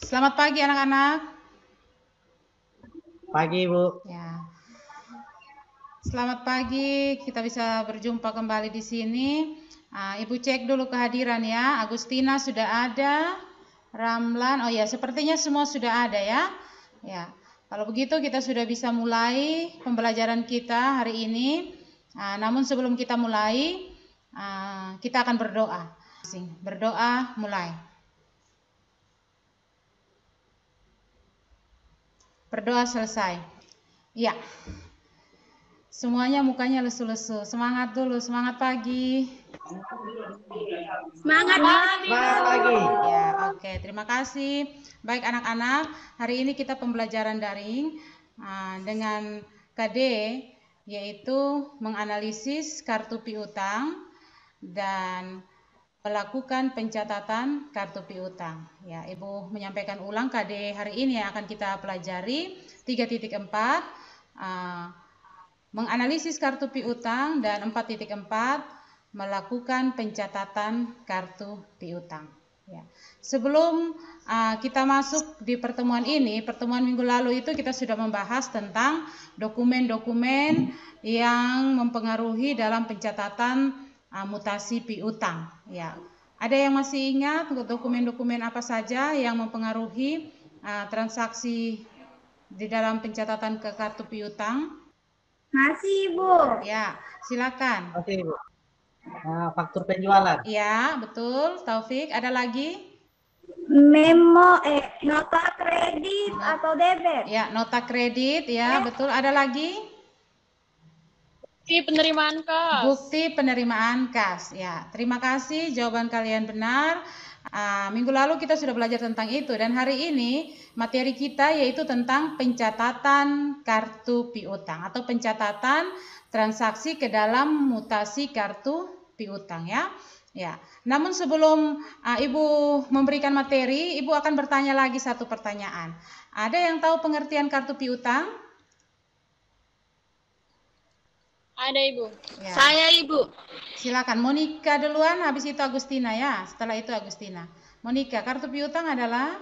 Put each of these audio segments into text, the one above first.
Selamat pagi anak-anak. Pagi, Bu. Ya. Selamat pagi, kita bisa berjumpa kembali di sini. Ibu cek dulu kehadiran ya. Agustina sudah ada, Ramlan, oh ya sepertinya semua sudah ada ya. Ya, kalau begitu kita sudah bisa mulai pembelajaran kita hari ini. Namun sebelum kita mulai, kita akan berdoa. Berdoa mulai. Berdoa selesai. Ya. Semuanya mukanya lesu-lesu. Semangat dulu, semangat pagi. Semangat pagi. Ya, oke. Terima kasih. Baik anak-anak, hari ini kita pembelajaran daring dengan KD, yaitu menganalisis kartu piutang dan melakukan pencatatan kartu piutang. Ya, Ibu menyampaikan ulang KD hari ini yang akan kita pelajari 3.4. Menganalisis kartu piutang dan 4.4 melakukan pencatatan kartu piutang. Ya. Sebelum kita masuk di pertemuan ini, pertemuan minggu lalu itu kita sudah membahas tentang dokumen-dokumen yang mempengaruhi dalam pencatatan mutasi piutang. Ya. Ada yang masih ingat dokumen-dokumen apa saja yang mempengaruhi transaksi di dalam pencatatan ke kartu piutang? Masih, Bu. Ya, silakan. Masih, Bu. Faktur penjualan. Ya, betul. Taufik, ada lagi? Nota kredit atau debit. Ya, nota kredit, ya, betul. Ada lagi? Bukti penerimaan kas. Bukti penerimaan kas. Ya, terima kasih. Jawaban kalian benar. Minggu lalu kita sudah belajar tentang itu dan hari ini materi kita yaitu tentang pencatatan kartu piutang atau pencatatan transaksi ke dalam mutasi kartu piutang ya. Ya. Namun sebelum Ibu memberikan materi, Ibu akan bertanya lagi satu pertanyaan. Ada yang tahu pengertian kartu piutang? Ada, Ibu. Ya. Saya, Ibu. Silakan Monica duluan, habis itu Agustina ya. Setelah itu Agustina. Monica, kartu piutang adalah?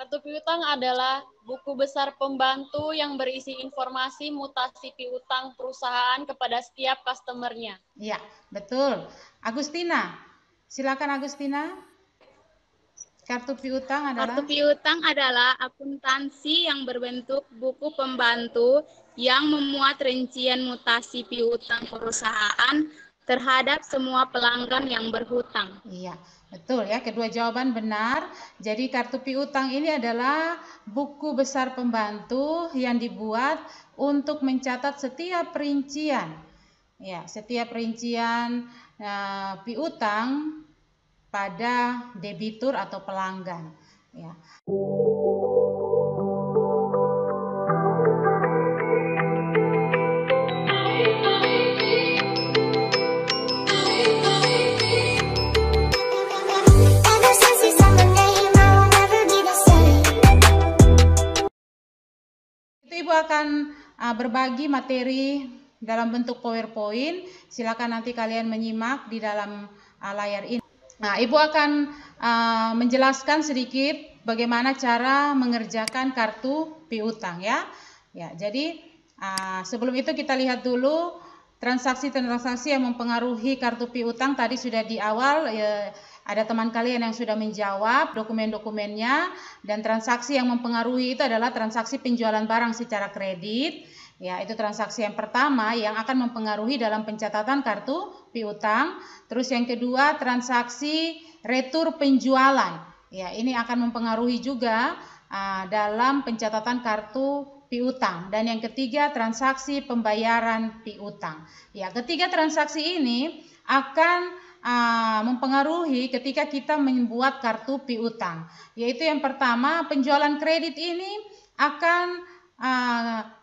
Kartu piutang adalah buku besar pembantu yang berisi informasi mutasi piutang perusahaan kepada setiap customer-nya. Iya, betul. Agustina, silakan Agustina. Kartu piutang adalah? Kartu piutang adalah akuntansi yang berbentuk buku pembantu yang memuat rincian mutasi piutang perusahaan terhadap semua pelanggan yang berhutang. Iya, betul ya. Kedua jawaban benar. Jadi kartu piutang ini adalah buku besar pembantu yang dibuat untuk mencatat setiap rincian. Ya, setiap rincian piutang pada debitur atau pelanggan. Ya. Ibu akan berbagi materi dalam bentuk PowerPoint. Silakan nanti kalian menyimak di dalam layar ini. Nah, Ibu akan menjelaskan sedikit bagaimana cara mengerjakan kartu piutang ya. Ya, jadi sebelum itu kita lihat dulu transaksi-transaksi yang mempengaruhi kartu piutang. Tadi sudah di awal ada teman kalian yang sudah menjawab dokumen-dokumennya, dan transaksi yang mempengaruhi itu adalah transaksi penjualan barang secara kredit. Ya, itu transaksi yang pertama yang akan mempengaruhi dalam pencatatan kartu piutang. Terus yang kedua, transaksi retur penjualan. Ya, ini akan mempengaruhi juga dalam pencatatan kartu piutang. Dan yang ketiga, transaksi pembayaran piutang. Ya, ketiga transaksi ini akan mempengaruhi ketika kita membuat kartu piutang. Yaitu yang pertama, penjualan kredit ini akan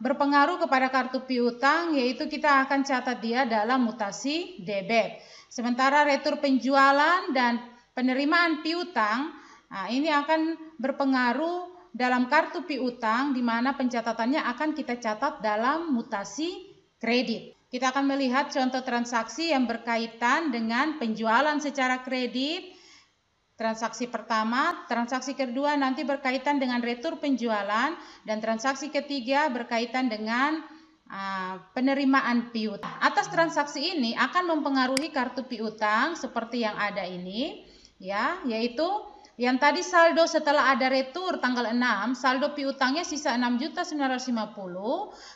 berpengaruh kepada kartu piutang, yaitu kita akan catat dia dalam mutasi debit. Sementara retur penjualan dan penerimaan piutang ini akan berpengaruh dalam kartu piutang, di mana pencatatannya akan kita catat dalam mutasi kredit. Kita akan melihat contoh transaksi yang berkaitan dengan penjualan secara kredit transaksi pertama, transaksi kedua nanti berkaitan dengan retur penjualan, dan transaksi ketiga berkaitan dengan penerimaan piutang. Atas transaksi ini akan mempengaruhi kartu piutang seperti yang ada ini, ya, yaitu yang tadi saldo setelah ada retur tanggal 6, saldo piutangnya sisa 6.950.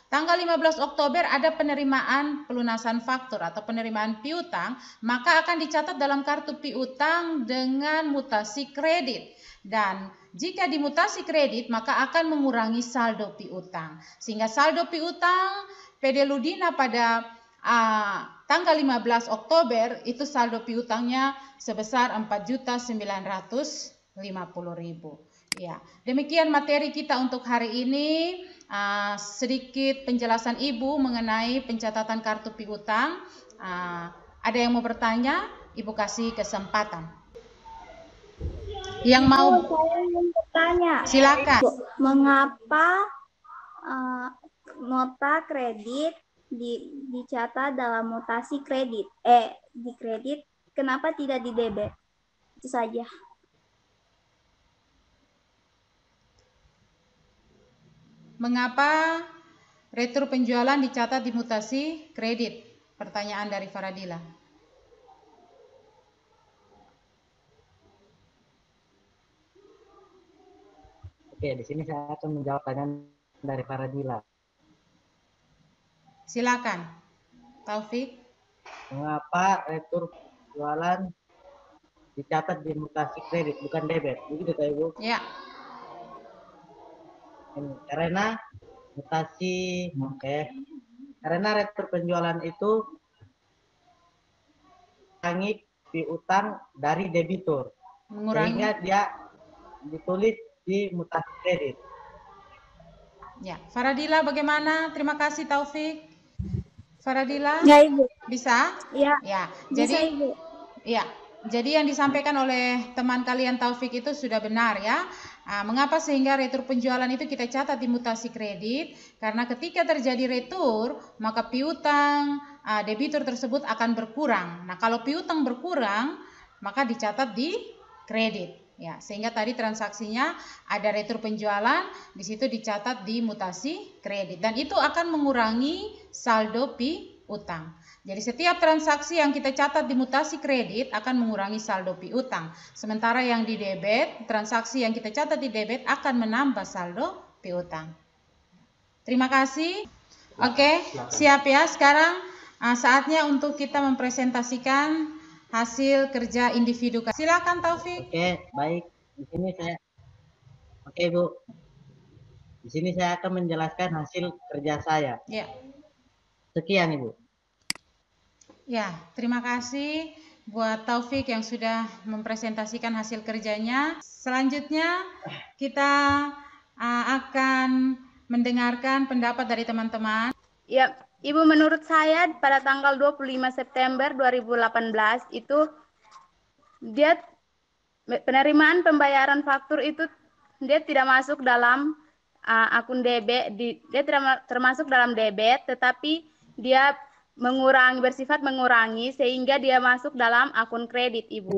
Tanggal 15 Oktober ada penerimaan pelunasan faktur atau penerimaan piutang, maka akan dicatat dalam kartu piutang dengan mutasi kredit. Dan jika dimutasi kredit, maka akan mengurangi saldo piutang. Sehingga saldo piutang PD Ludina pada tanggal 15 Oktober itu saldo piutangnya sebesar 4.950.000. Ya, demikian materi kita untuk hari ini. Sedikit penjelasan Ibu mengenai pencatatan kartu piutang. Ada yang mau bertanya? Ibu kasih kesempatan. Yang mau saya ingin bertanya. Silakan. Mengapa nota kredit dicatat dalam mutasi kredit? Di kredit, kenapa tidak di debit? Itu saja. Mengapa retur penjualan dicatat di mutasi kredit? Pertanyaan dari Faradila. Oke, di sini saya akan menjawab pertanyaan dari Faradila. Silakan, Taufik. Mengapa retur penjualan dicatat di mutasi kredit bukan debit? Begitu Kak Ibu? Ya. Karena mutasi, karena retur penjualan itu mengurangi piutang dari debitur, sehingga dia ditulis di mutasi kredit. Ya, Faradila bagaimana? Terima kasih Taufik. Faradila? Ya, Ibu. Bisa? Ya. Ya. Bisa, Jadi Ibu. ya. Jadi yang disampaikan oleh teman kalian Taufik itu sudah benar ya. Mengapa sehingga retur penjualan itu kita catat di mutasi kredit? Karena ketika terjadi retur, maka piutang debitur tersebut akan berkurang. Nah, kalau piutang berkurang, maka dicatat di kredit. Ya, sehingga tadi transaksinya ada retur penjualan, di situ dicatat di mutasi kredit, dan itu akan mengurangi saldo piutang. Jadi setiap transaksi yang kita catat di mutasi kredit akan mengurangi saldo piutang. Sementara yang di debit, transaksi yang kita catat di debit akan menambah saldo piutang. Terima kasih. Oke, siap ya. Sekarang saatnya untuk kita mempresentasikan hasil kerja individu. Silakan Taufik. Oke, baik. Di sini saya Oke, Bu. Di sini saya akan menjelaskan hasil kerja saya. Ya. Sekian, Ibu. Ya, terima kasih buat Taufik yang sudah mempresentasikan hasil kerjanya. Selanjutnya kita akan mendengarkan pendapat dari teman-teman. Ya, Ibu, menurut saya pada tanggal 25 September 2018 itu dia penerimaan pembayaran faktur itu dia tidak masuk dalam akun debit, dia tidak termasuk dalam debit, tetapi dia bersifat mengurangi sehingga dia masuk dalam akun kredit, Ibu.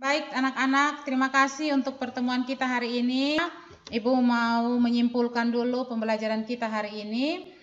Baik anak-anak, terima kasih untuk pertemuan kita hari ini. Ibu mau menyimpulkan dulu pembelajaran kita hari ini,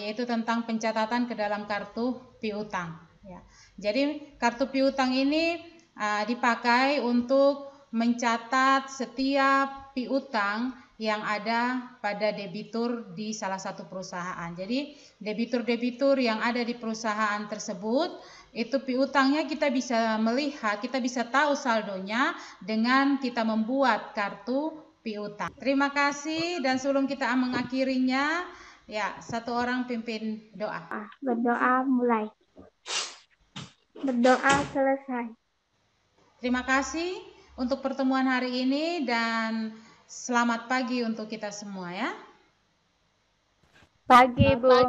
yaitu tentang pencatatan ke dalam kartu piutang. Ya. Jadi kartu piutang ini dipakai untuk mencatat setiap piutang yang ada pada debitur di salah satu perusahaan. Jadi debitur-debitur yang ada di perusahaan tersebut itu piutangnya kita bisa melihat, kita bisa tahu saldonya dengan kita membuat kartu piutang. Terima kasih, dan sebelum kita mengakhirinya, ya, satu orang pimpin doa. Berdoa mulai. Berdoa selesai. Terima kasih untuk pertemuan hari ini dan selamat pagi untuk kita semua ya. Pagi, Bu.